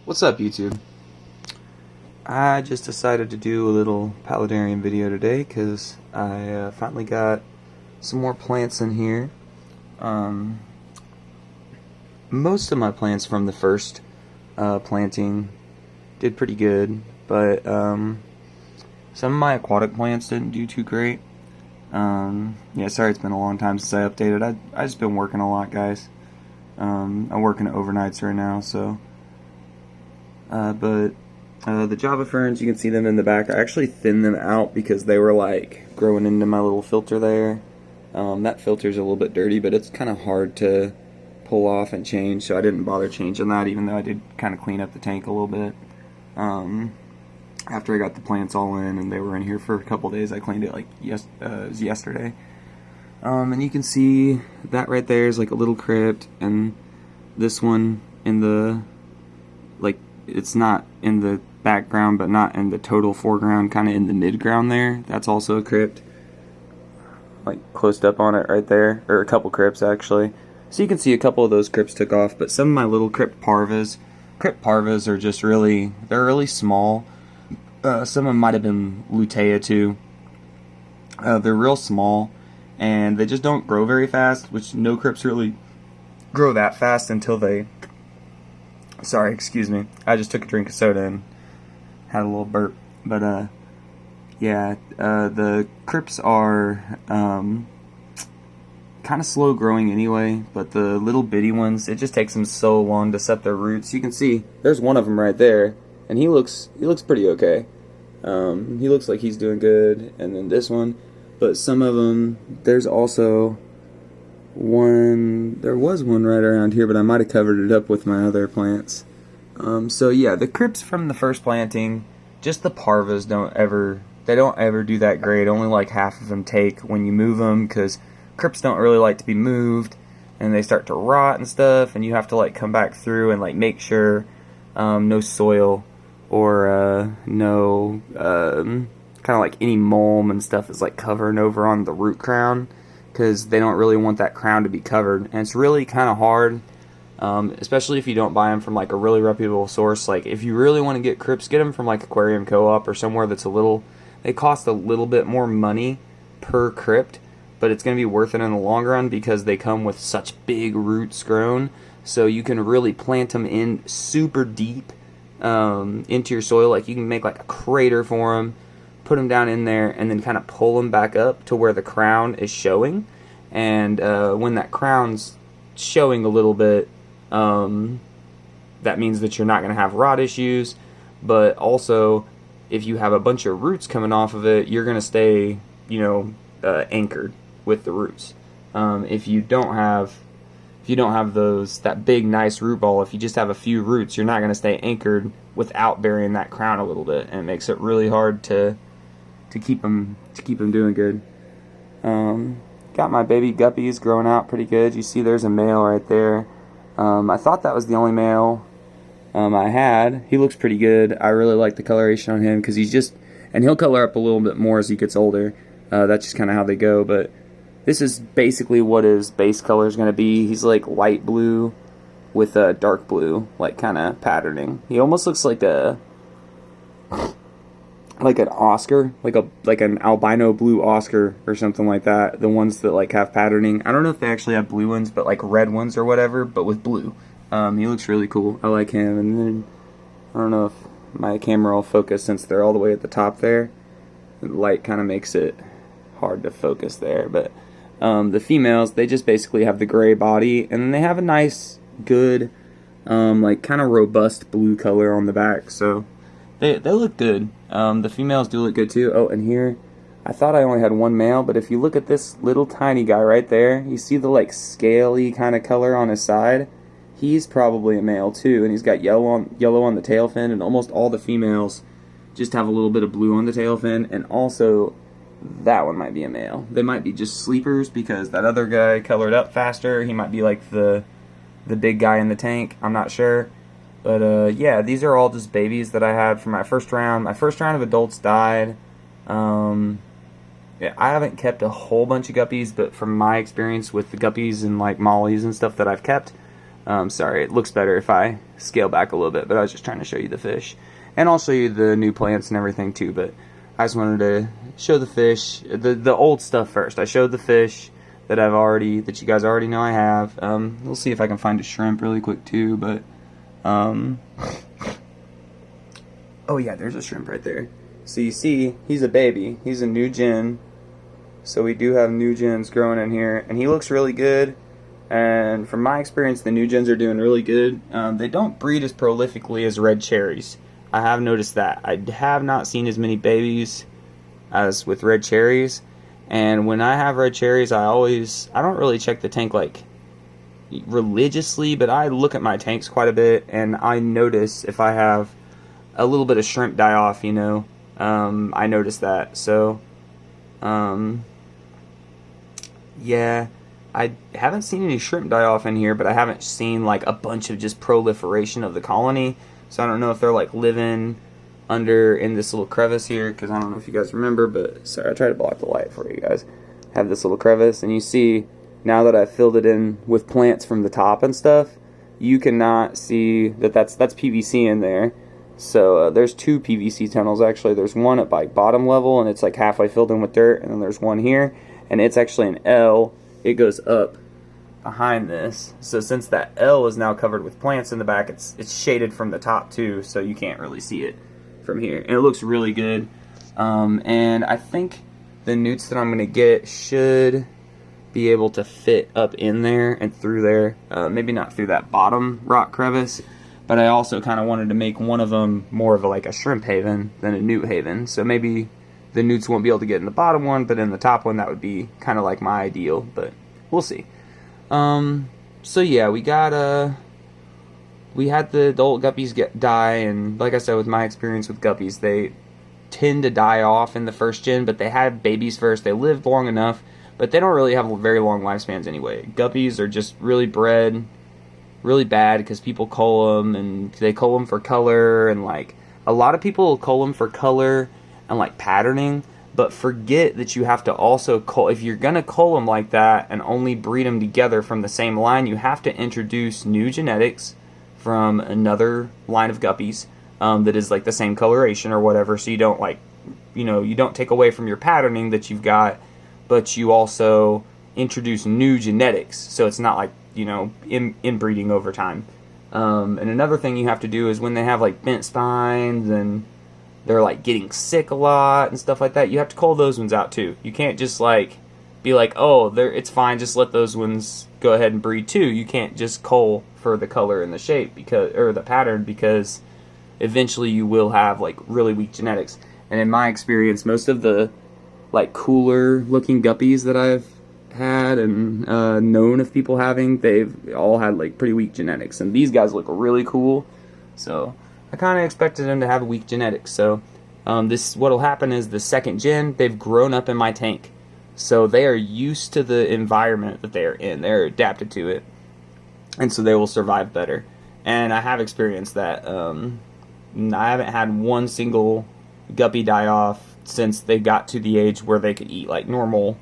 What's up, YouTube? I just decided to do a little paludarium video today because I finally got some more plants in here. Most of my plants from the first planting did pretty good, but some of my aquatic plants didn't do too great. Yeah, sorry it's been a long time since I updated. I just been working a lot, guys. I'm working overnights right now, so... the Java ferns, you can see them in the back. I actually thinned them out because they were like growing into my little filter there. That filter's a little bit dirty, but it's kind of hard to pull off and change, so I didn't bother changing that, even though I did kind of clean up the tank a little bit. After I got the plants all in and they were in here for a couple days, I cleaned it like it was yesterday. And you can see that right there is like a little crypt, and this one in the, like, it's not in the background but not in the total foreground, kind of in the midground there. That's also a crypt, like closed up on it right there, or a couple crypts actually. So you can see a couple of those crypts took off, but some of my little crypt parvas are just really, they're really small. Some of them might have been lutea too. They're real small and they just don't grow very fast, which no crypts really grow that fast until they... Sorry, excuse me. I just took a drink of soda and had a little burp. But, yeah, the crypts are kind of slow growing anyway, but the little bitty ones, it just takes them so long to set their roots. You can see, there's one of them right there, and he looks pretty okay. He looks like he's doing good, and then this one. But some of them, there's also one, there was one right around here, but I might have covered it up with my other plants. So yeah, the crypts from the first planting, just the parvas don't ever do that great. Only like half of them take when you move them, because crypts don't really like to be moved, and they start to rot and stuff, and you have to like come back through and like make sure no soil or no kind of like any mulm and stuff is like covering over on the root crown, because they don't really want that crown to be covered. And it's really kind of hard, especially if you don't buy them from like a really reputable source. Like if you really want to get crypts, get them from like Aquarium Co-op or somewhere that's a little, they cost a little bit more money per crypt, but it's going to be worth it in the long run because they come with such big roots grown, so you can really plant them in super deep into your soil. Like you can make like a crater for them, put them down in there, and then kind of pull them back up to where the crown is showing. And when that crown's showing a little bit, that means that you're not going to have rot issues. But also, if you have a bunch of roots coming off of it, you're going to stay, anchored with the roots. If you don't have that big nice root ball, if you just have a few roots, you're not going to stay anchored without burying that crown a little bit, and it makes it really hard to keep them doing good. Got my baby guppies growing out pretty good. You see there's a male right there. I thought that was the only male I had. He looks pretty good. I really like the coloration on him because and he'll color up a little bit more as he gets older. That's just kind of how they go, but this is basically what his base color is going to be. He's like light blue with a dark blue, like kind of patterning. He almost looks like an Oscar, like an albino blue Oscar or something like that. The ones that like have patterning. I don't know if they actually have blue ones, but like red ones or whatever, but with blue. He looks really cool. I like him. And then I don't know if my camera will focus since they're all the way at the top there. The light kind of makes it hard to focus there, but the females, they just basically have the gray body, and then they have a nice, good, like kind of robust blue color on the back, so they look good. The females do look good too. Oh, and here, I thought I only had one male, but if you look at this little tiny guy right there, you see the like scaly kind of color on his side? He's probably a male too, and he's got yellow on the tail fin, and almost all the females just have a little bit of blue on the tail fin, and also that one might be a male. They might be just sleepers because that other guy colored up faster. He might be like the big guy in the tank. I'm not sure. But yeah, these are all just babies that I had from my first round. My first round of adults died. Yeah, I haven't kept a whole bunch of guppies, but from my experience with the guppies and like mollies and stuff that I've kept, Sorry, it looks better if I scale back a little bit, but I was just trying to show you the fish. And I'll show you the new plants and everything too, but I just wanted to show the fish, the old stuff first. I showed the fish that you guys already know I have. We'll see if I can find a shrimp really quick too, but oh yeah, there's a shrimp right there. So you see, he's a baby. He's a new gen. So we do have new gens growing in here, and he looks really good. And from my experience, the new gens are doing really good. They don't breed as prolifically as red cherries. I have noticed that. I have not seen as many babies as with red cherries. And when I have red cherries, I don't really check the tank like religiously, but I look at my tanks quite a bit, and I notice if I have a little bit of shrimp die off, you know, I notice that. So, yeah, I haven't seen any shrimp die off in here, but I haven't seen like a bunch of just proliferation of the colony. So I don't know if they're like living in this little crevice here, because I don't know if you guys remember, but sorry, I tried to block the light for you guys. I have this little crevice, and you see now that I've filled it in with plants from the top and stuff, you cannot see that's PVC in there. So there's two PVC tunnels actually. There's one at like bottom level, and it's like halfway filled in with dirt, and then there's one here, and it's actually an L. It goes up behind this. So since that L is now covered with plants in the back, it's shaded from the top too, so you can't really see it from here, and it looks really good. And I think the newts that I'm gonna get should be able to fit up in there and through there. Maybe not through that bottom rock crevice, but I also kind of wanted to make one of them more of like a shrimp haven than a newt haven. So maybe the newts won't be able to get in the bottom one, but in the top one that would be kind of like my ideal, but we'll see. So yeah, we had the old guppies die, and like I said, with my experience with guppies, they tend to die off in the first gen, but they have babies first. They live long enough, but they don't really have very long lifespans anyway. Guppies are just really bred really bad because people cull them, and they cull them for color, and like a lot of people cull them for color and like patterning, but forget that you have to also cull. If you're gonna cull them like that and only breed them together from the same line, you have to introduce new genetics from another line of guppies that is like the same coloration or whatever, so you don't like, you know, you don't take away from your patterning that you've got, but you also introduce new genetics, so it's not like, you know, inbreeding over time. And another thing you have to do is when they have like bent spines and they're like getting sick a lot and stuff like that, you have to cull those ones out too. You can't just like be like, oh, it's fine, just let those ones go ahead and breed too. You can't just cull for the color and the shape or the pattern, because eventually you will have like really weak genetics. And in my experience, most of the like cooler looking guppies that I've had and known of people having, they've all had like pretty weak genetics, and these guys look really cool, so I kind of expected them to have weak genetics. So what'll happen is the second gen, they've grown up in my tank, so they are used to the environment that they are in. They're adapted to it, and so they will survive better. And I have experienced that. I haven't had one single guppy die off since they got to the age where they could eat like normal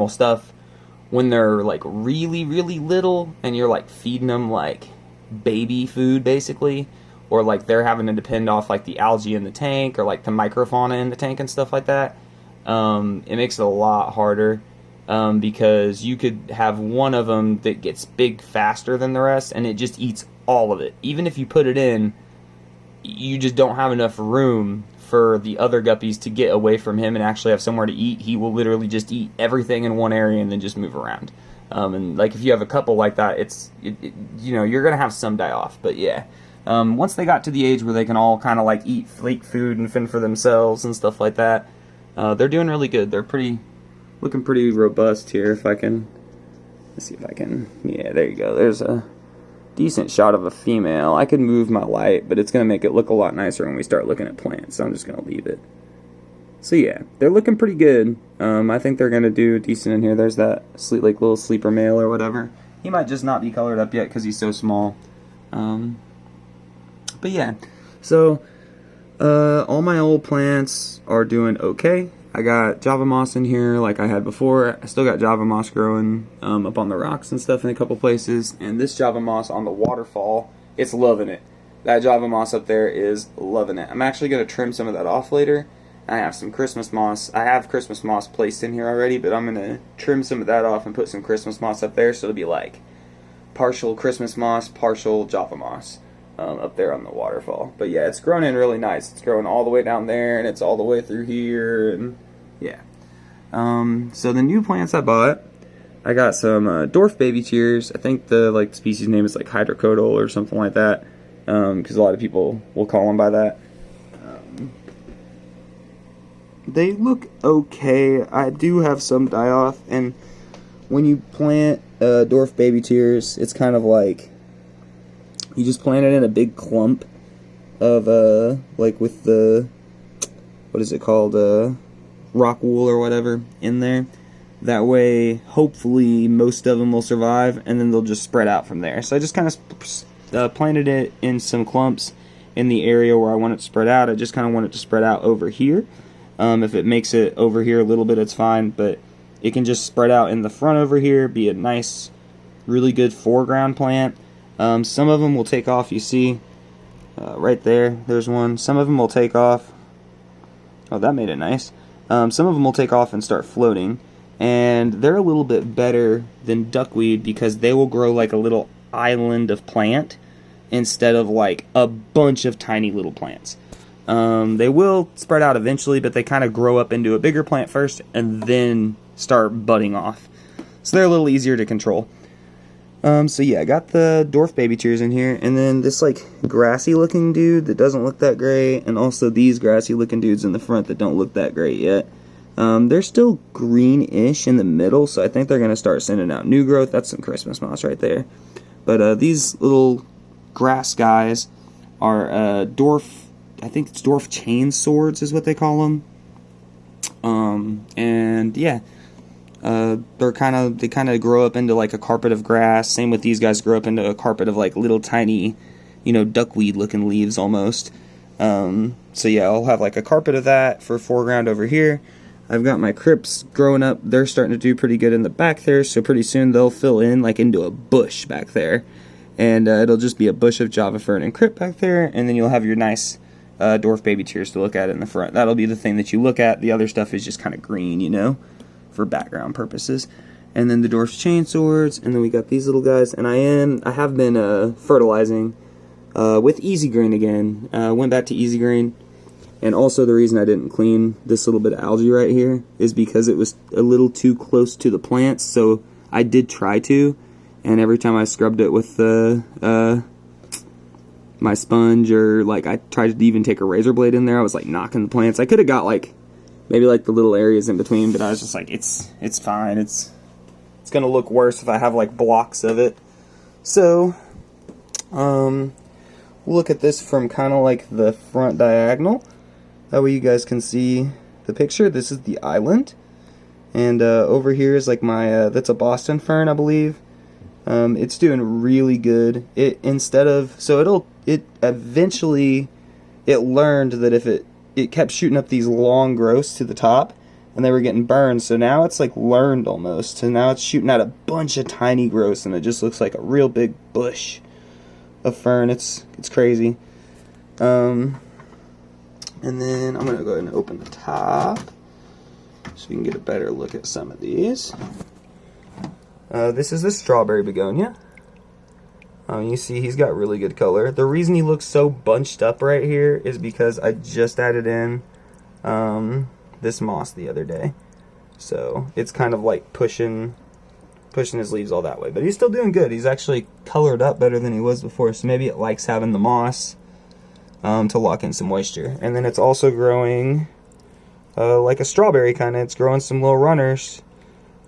stuff. When they're like really, really little and you're like feeding them like baby food basically, or like they're having to depend off like the algae in the tank or like the microfauna in the tank and stuff like that, it makes it a lot harder, because you could have one of them that gets big faster than the rest and it just eats all of it. Even if you put it in, you just don't have enough room for the other guppies to get away from him and actually have somewhere to eat. He will literally just eat everything in one area and then just move around. And like if you have a couple like that, you know, you're gonna have some die off. But yeah, once they got to the age where they can all kind of like eat flake food and fend for themselves and stuff like that, they're doing really good. They're looking pretty robust here. Let's see if I can. Yeah, there you go. There's a decent shot of a female. I could move my light, but it's going to make it look a lot nicer when we start looking at plants, so I'm just going to leave it. So yeah, they're looking pretty good. I think they're going to do decent in here. There's that like little sleeper male or whatever. He might just not be colored up yet because he's so small. But yeah, so all my old plants are doing okay. I got Java moss in here like I had before. I still got Java moss growing up on the rocks and stuff in a couple places. And this Java moss on the waterfall, it's loving it. That Java moss up there is loving it. I'm actually going to trim some of that off later. I have some Christmas moss. I have Christmas moss placed in here already, but I'm going to trim some of that off and put some Christmas moss up there. So it'll be like partial Christmas moss, partial Java moss up there on the waterfall. But yeah, it's grown in really nice. It's growing all the way down there, and it's all the way through here, and yeah. So the new plants I bought, I got some dwarf baby tears. I think the species name is like hydrocodal or something like that, because a lot of people will call them by that. They look okay. I do have some die off, and when you plant dwarf baby tears, it's kind of like you just plant it in a big clump of like with the, what is it called, rock wool or whatever in there. That way, hopefully, most of them will survive, and then they'll just spread out from there. So I just kind of planted it in some clumps in the area where I want it to spread out. I just kind of want it to spread out over here. If it makes it over here a little bit, it's fine, but it can just spread out in the front over here, be a nice, really good foreground plant. Some of them will take off, you see, right there, there's one. Some of them will take off. Oh, that made it nice. Some of them will take off and start floating, and they're a little bit better than duckweed because they will grow like a little island of plant instead of like a bunch of tiny little plants. They will spread out eventually, but they kind of grow up into a bigger plant first and then start budding off. So they're a little easier to control. So yeah, I got the dwarf baby tears in here, and then this like grassy looking dude that doesn't look that great, and also these grassy looking dudes in the front that don't look that great yet. They're still greenish in the middle, so I think they're going to start sending out new growth. That's some Christmas moss right there. But these little grass guys are dwarf, I think it's dwarf chain swords is what they call them. And yeah, they kind of grow up into like a carpet of grass. Same with these guys, grow up into a carpet of like little tiny, duckweed looking leaves almost. So yeah, I'll have like a carpet of that for foreground over here. I've got my crypts growing up. They're starting to do pretty good in the back there, so pretty soon they'll fill in like into a bush back there. And it'll just be a bush of Java fern and crypt back there, and then you'll have your nice dwarf baby tears to look at in the front. That'll be the thing that you look at. The other stuff is just kind of green, for background purposes. And then the dwarf chain swords, and then we got these little guys. And I have been fertilizing with Easy Green again. Went back to Easy Green. And also the reason I didn't clean this little bit of algae right here is because it was a little too close to the plants. So I did try to, and every time I scrubbed it with the my sponge, or like I tried to even take a razor blade in there, I was like knocking the plants. I could have got like maybe like the little areas in between, but I was just like, it's fine. It's gonna look worse if I have like blocks of it. So we'll look at this from kind of like the front diagonal. That way you guys can see the picture. This is the island, and over here is like my that's a Boston fern, I believe. It's doing really good. It eventually learned that if it kept shooting up these long growths to the top, and they were getting burned. So now it's like learned almost. So now it's shooting out a bunch of tiny growths, and it just looks like a real big bush of fern. It's crazy. And then I'm gonna go ahead and open the top so we can get a better look at some of these. This is the strawberry begonia. You see he's got really good color. The reason he looks so bunched up right here is because I just added in this moss the other day. So it's kind of like pushing his leaves all that way. But he's still doing good. He's actually colored up better than he was before. So maybe it likes having the moss to lock in some moisture. And then it's also growing like a strawberry kind of. It's growing some little runners.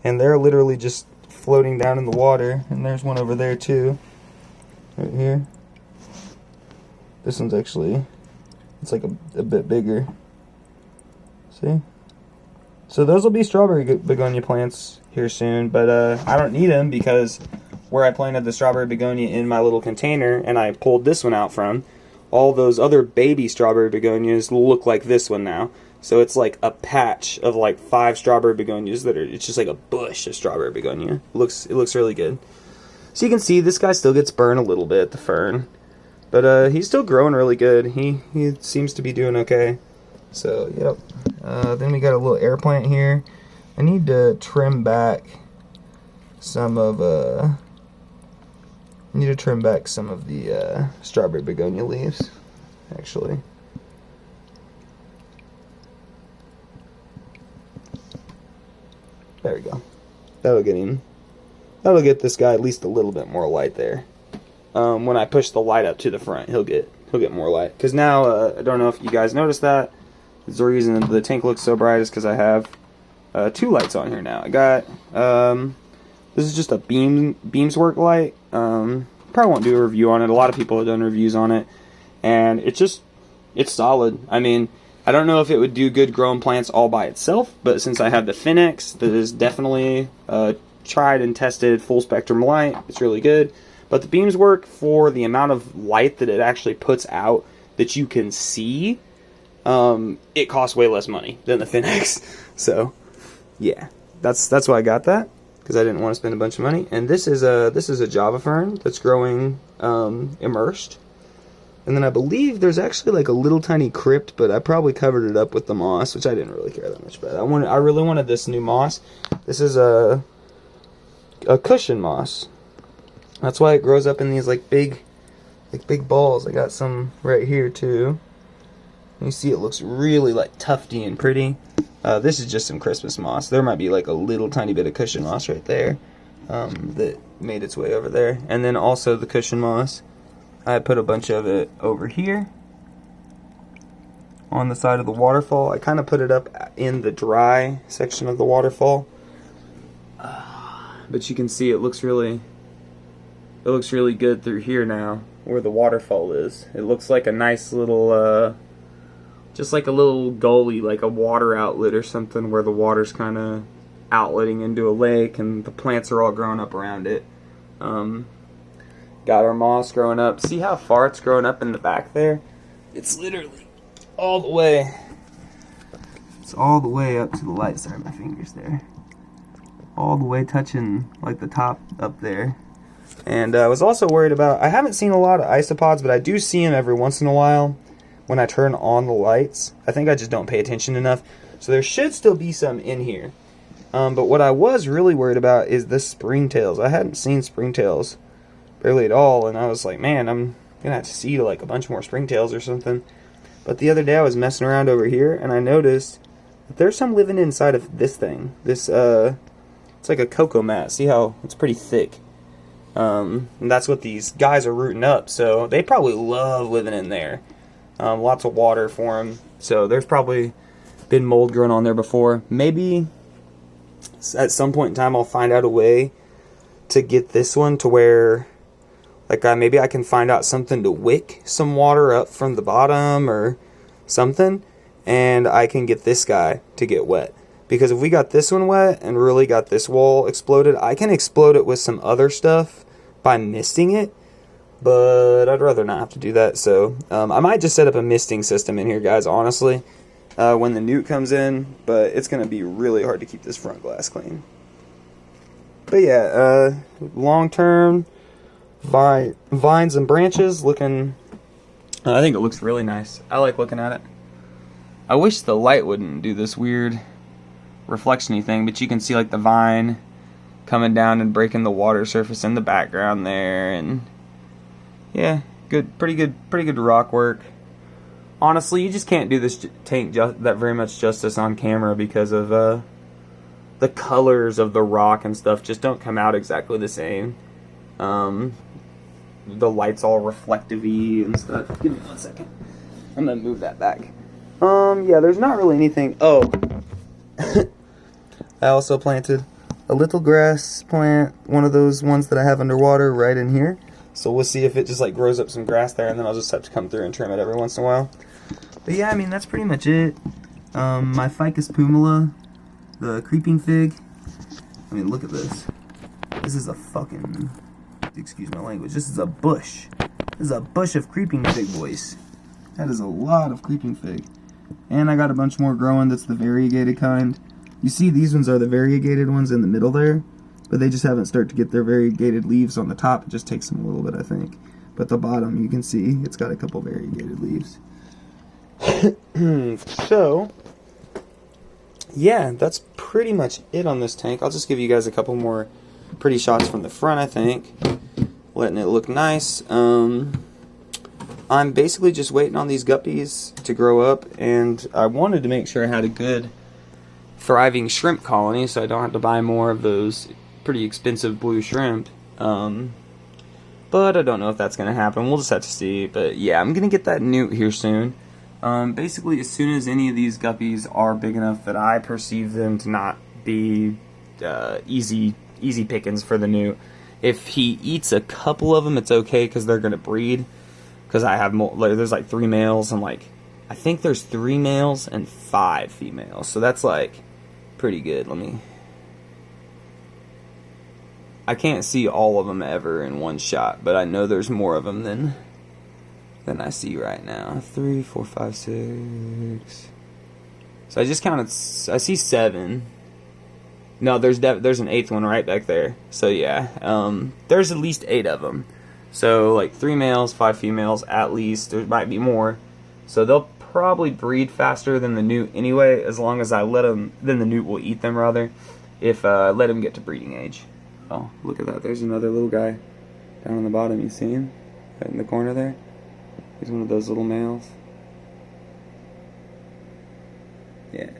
And they're literally just floating down in the water. And there's one over there too. Right here. This one's actually, it's like a bit bigger. See? So those will be strawberry begonia plants here soon, but I don't need them because where I planted the strawberry begonia in my little container and I pulled this one out from, all those other baby strawberry begonias look like this one now. So it's like a patch of like 5 strawberry begonias that are, it's just like a bush of strawberry begonia. It looks really good. So you can see this guy still gets burned a little bit, the fern. But he's still growing really good. He seems to be doing okay. So, yep. Then we got a little air plant here. I need to trim back some of the strawberry begonia leaves, actually. There we go. That'll get this guy at least a little bit more light there. When I push the light up to the front, he'll get more light. Because now, I don't know if you guys noticed that. The reason the tank looks so bright is because I have 2 lights on here now. I got this is just a beams work light. Probably won't do a review on it. A lot of people have done reviews on it, and it's solid. I mean, I don't know if it would do good growing plants all by itself, but since I have the Finnex, that is definitely tried and tested full spectrum light. It's really good. But the beams work for the amount of light that it actually puts out that you can see. It costs way less money than the Finnex. So, yeah, that's why I got that, because I didn't want to spend a bunch of money. And this is a Java fern that's growing immersed. And then I believe there's actually like a little tiny crypt, but I probably covered it up with the moss, which I didn't really care that much about. I really wanted this new moss. This is a cushion moss. That's why it grows up in these like big balls. I got some right here too. You see it looks really like tufty and pretty. This is just some Christmas moss. There might be like a little tiny bit of cushion moss right there that made its way over there. And then also the cushion moss, I put a bunch of it over here on the side of the waterfall. I kind of put it up in the dry section of the waterfall. But you can see it looks really good through here now, where the waterfall is. It looks like a nice little, just like a little gully, like a water outlet or something, where the water's kind of outletting into a lake, and the plants are all growing up around it. Got our moss growing up. See how far it's growing up in the back there? It's literally all the way. It's all the way up to the light. Sorry, my fingers there. All the way touching like the top up there. And I was also worried about, I haven't seen a lot of isopods, but I do see them every once in a while when I turn on the lights. I think I just don't pay attention enough. So there should still be some in here. But what I was really worried about is the Springtails. I hadn't seen Springtails barely at all, and I was like, man, I'm gonna have to see like a bunch more Springtails or something. But the other day I was messing around over here, and I noticed that there's some living inside of this thing. This, it's like a cocoa mat. See how it's pretty thick? And that's what these guys are rooting up, so they probably love living in there. Lots of water for them, so there's probably been mold growing on there before. Maybe at some point in time I'll find out a way to get this one to where, like, maybe I can find out something to wick some water up from the bottom or something, and I can get this guy to get wet. Because if we got this one wet and really got this wall exploded, I can explode it with some other stuff by misting it, but I'd rather not have to do that. So I might just set up a misting system in here, guys, honestly, when the newt comes in, but it's going to be really hard to keep this front glass clean. But yeah, long-term vines and branches looking, I think it looks really nice. I like looking at it. I wish the light wouldn't do this weird reflection-y thing, but you can see like the vine coming down and breaking the water surface in the background there, and yeah, pretty good rock work. Honestly, you just can't do this tank that very much justice on camera because of the colors of the rock and stuff just don't come out exactly the same. The light's all reflective-y and stuff. Give me 1 second. I'm gonna move that back. Yeah, there's not really anything. Oh, I also planted a little grass plant, one of those ones that I have underwater, right in here. So we'll see if it just like grows up some grass there, and then I'll just have to come through and trim it every once in a while. But yeah, I mean, that's pretty much it. My Ficus pumila, the creeping fig. I mean, look at this. This is a fucking, excuse my language, this is a bush. This is a bush of creeping fig, boys. That is a lot of creeping fig. And I got a bunch more growing. That's the variegated kind. You see these ones are the variegated ones in the middle there, but they just haven't started to get their variegated leaves on the top. It just takes them a little bit, I think. But the bottom, you can see it's got a couple variegated leaves. So, yeah, that's pretty much it on this tank. I'll just give you guys a couple more pretty shots from the front, I think. Letting it look nice. I'm basically just waiting on these guppies to grow up, and I wanted to make sure I had a good thriving shrimp colony so I don't have to buy more of those pretty expensive blue shrimp. But I don't know if that's going to happen. We'll just have to see. But yeah, I'm going to get that newt here soon. Basically, as soon as any of these guppies are big enough that I perceive them to not be easy pickings for the newt, if he eats a couple of them, it's okay because they're going to breed. Because I have there's like 3 males and like I think there's 3 males and 5 females, so that's like pretty good. I can't see all of them ever in one shot, but I know there's more of them than I see right now. 3, 4, 5, 6. So I just counted. I see 7. No, there's an 8th one right back there. So yeah, there's at least 8 of them. So like 3 males, 5 females at least. There might be more. So they'll probably breed faster than the newt anyway, as long as I let them. Then the newt will eat them rather, if I let them get to breeding age. Oh, look at that! There's another little guy down on the bottom. You see him right in the corner there? He's one of those little males. Yeah,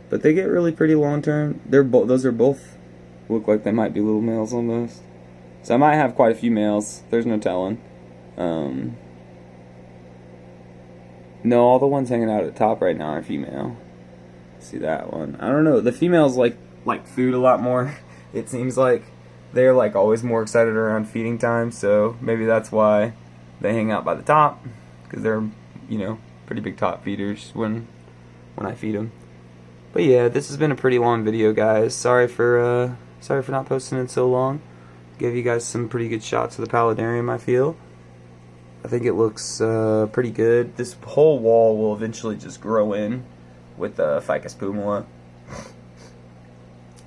but they get really pretty long term. Those are both look like they might be little males almost. So I might have quite a few males. There's no telling. No, all the ones hanging out at the top right now are female. See that one? I don't know. The females like food a lot more. It seems like they're like always more excited around feeding time. So maybe that's why they hang out by the top, because they're pretty big top feeders when I feed them. But yeah, this has been a pretty long video, guys. Sorry for not posting in so long. Gave you guys some pretty good shots of the paludarium, I feel. I think it looks pretty good. This whole wall will eventually just grow in with Ficus pumila.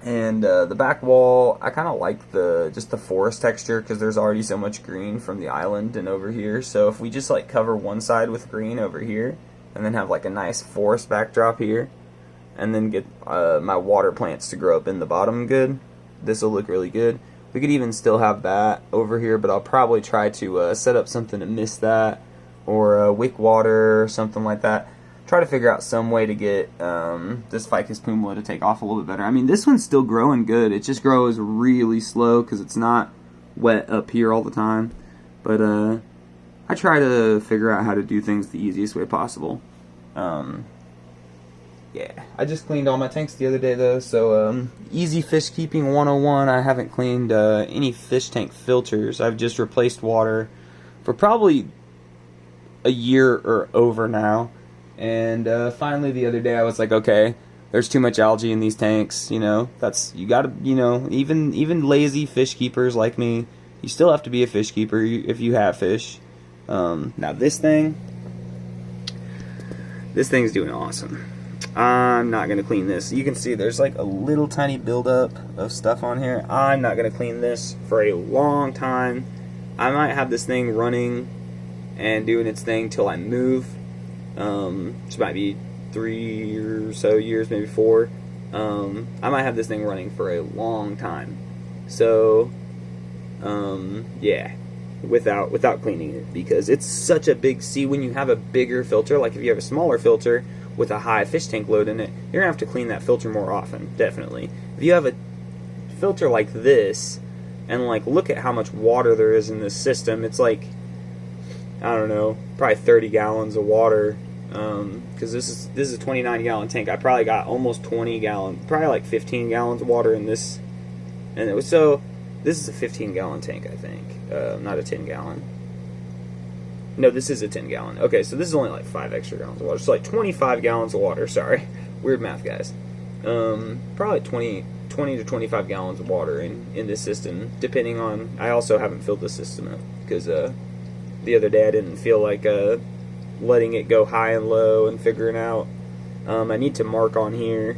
And the back wall, I kind of like just the forest texture because there's already so much green from the island and over here. So if we just like cover one side with green over here and then have like a nice forest backdrop here and then get my water plants to grow up in the bottom good, this will look really good. We could even still have that over here, but I'll probably try to set up something to mist that, or wick water or something like that. Try to figure out some way to get this Ficus pumila to take off a little bit better. I mean, this one's still growing good. It just grows really slow because it's not wet up here all the time. But I try to figure out how to do things the easiest way possible. Yeah, I just cleaned all my tanks the other day though, so easy fish keeping 101. I haven't cleaned any fish tank filters. I've just replaced water for probably a year or over now. And finally the other day I was like, okay, there's too much algae in these tanks, you gotta, even lazy fish keepers like me, you still have to be a fish keeper if you have fish. Now this thing's doing awesome. I'm not going to clean this. You can see there's like a little tiny buildup of stuff on here. I'm not going to clean this for a long time. I might have this thing running and doing its thing till I move. Which might be 3 or so years, maybe 4. I might have this thing running for a long time. So, yeah, without cleaning it, because it's such a big. See, when you have a bigger filter, like if you have a smaller filter with a high fish tank load in it, you're gonna have to clean that filter more often, definitely. If you have a filter like this, and like look at how much water there is in this system, it's like, I don't know, probably 30 gallons of water, because this is a 29 gallon tank. I probably got almost 20 gallons, probably like 15 gallons of water in this, and this is a 15 gallon tank, I think, not a 10 gallon. No, this is a 10 gallon. Okay, so this is only like 5 extra gallons of water. So like 25 gallons of water, sorry. Weird math, guys. Probably 20 to 25 gallons of water in this system, depending on... I also haven't filled the system up, because the other day I didn't feel like letting it go high and low and figuring out. I need to mark on here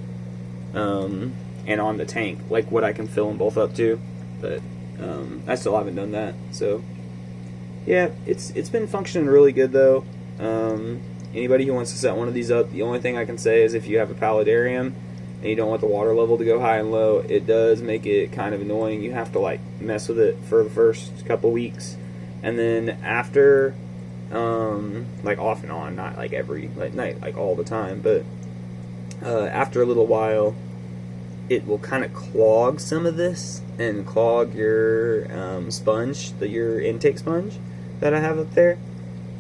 and on the tank like what I can fill them both up to, but I still haven't done that. So yeah, it's been functioning really good though. Anybody who wants to set one of these up, the only thing I can say is if you have a paludarium and you don't want the water level to go high and low, it does make it kind of annoying. You have to like mess with it for the first couple weeks, and then after like off and on, not like every night, like all the time, but after a little while it will kind of clog some of this and clog your sponge, your intake sponge that I have up there,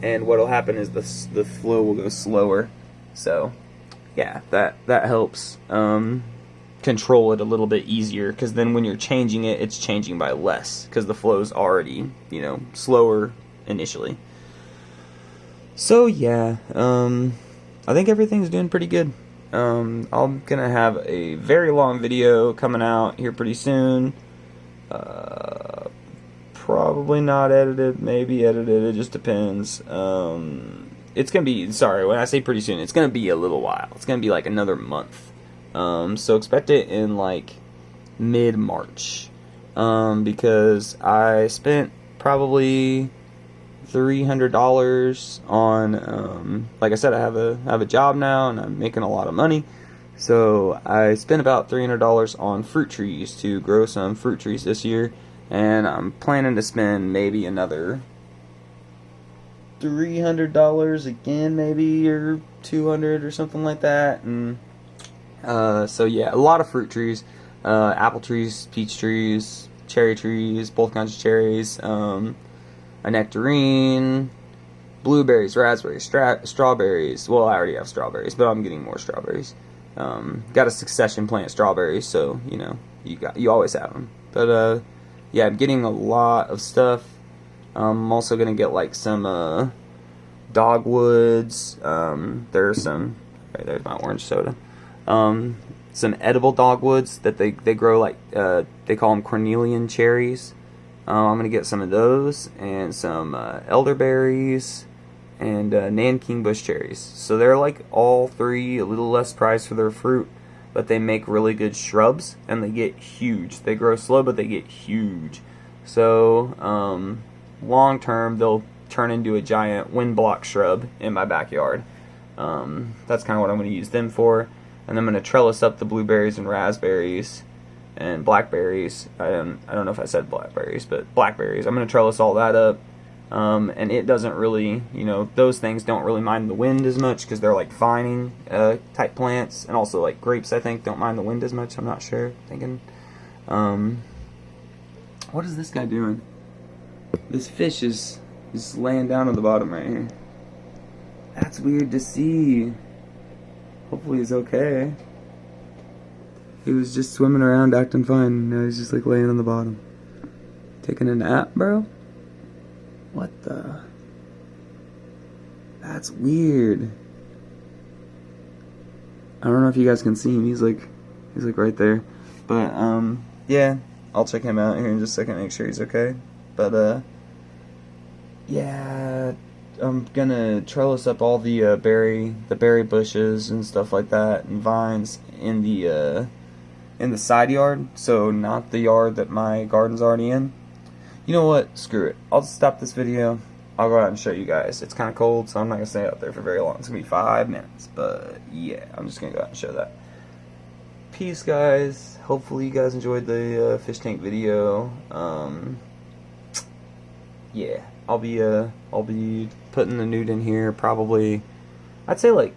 and what will happen is the flow will go slower. So yeah, that helps control it a little bit easier, because then when you're changing it, it's changing by less because the flow's already, you know, slower initially. So yeah, I think everything's doing pretty good. I'm gonna have a very long video coming out here pretty soon. Probably not edited, maybe edited, it just depends. It's gonna be, sorry, when I say pretty soon, it's gonna be a little while. It's gonna be like another month. So expect it in like mid-March. Because I spent probably $300 on, like I said, I have a job now and I'm making a lot of money, so I spent about $300 on fruit trees to grow some fruit trees this year, and I'm planning to spend maybe another $300 again, maybe, or $200 or something like that. And so yeah, a lot of fruit trees, apple trees, peach trees, cherry trees, both kinds of cherries, a nectarine, blueberries, raspberries, strawberries. Well, I already have strawberries, but I'm getting more strawberries. Got a succession plant strawberries, so you know you always have them. But yeah, I'm getting a lot of stuff. I'm also gonna get like some dogwoods. There's some. Okay, there's my orange soda. Some edible dogwoods that they grow, like they call them cornelian cherries. I'm going to get some of those, and some elderberries, and Nanking bush cherries. So they're like all three a little less priced for their fruit, but they make really good shrubs, and they get huge. They grow slow, but they get huge. So long term, they'll turn into a giant wind block shrub in my backyard. That's kind of what I'm going to use them for. And I'm going to trellis up the blueberries and raspberries and blackberries. I don't know if I said blackberries, but blackberries. I'm going to trellis all that up. And it doesn't really, you know, those things don't really mind the wind as much because they're like vining type plants. And also like grapes, I think, don't mind the wind as much. I'm not sure. Thinking, what is this guy doing? This fish is laying down at the bottom right here. That's weird to see. Hopefully he's okay. He was just swimming around acting fine. Now he's just like laying on the bottom. Taking a nap, bro? What the? That's weird. I don't know if you guys can see him. He's like right there. But yeah, I'll check him out here in just a second, make sure he's okay. But yeah, I'm gonna trellis up all the berry bushes and stuff like that, and vines in the side yard, so not the yard that my garden's already in. You know what? Screw it. I'll just stop this video. I'll go out and show you guys. It's kind of cold, so I'm not gonna stay out there for very long. It's gonna be 5 minutes, but yeah, I'm just gonna go out and show that. Peace, guys. Hopefully you guys enjoyed the fish tank video. Yeah, I'll be putting the newt in here probably. I'd say like,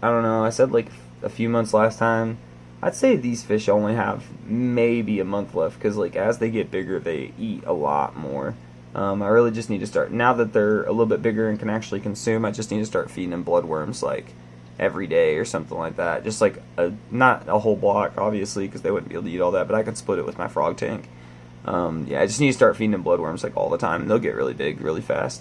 I don't know. I said like a few months last time. I'd say these fish only have maybe a month left, because like as they get bigger, they eat a lot more. I really just need to start, now that they're a little bit bigger and can actually consume, I just need to start feeding them bloodworms like every day or something like that. Just like not a whole block, obviously, because they wouldn't be able to eat all that, but I could split it with my frog tank. Yeah, I just need to start feeding them bloodworms like all the time, and they'll get really big really fast.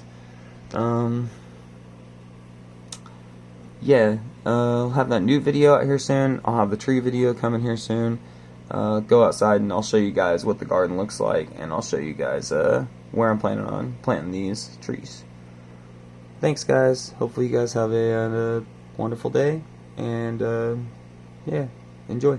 Yeah, I'll have that new video out here soon. I'll have the tree video coming here soon. Go outside and I'll show you guys what the garden looks like, and I'll show you guys where I'm planning on planting these trees. thanks, guys. Hopefully you guys have a wonderful day, and yeah, enjoy.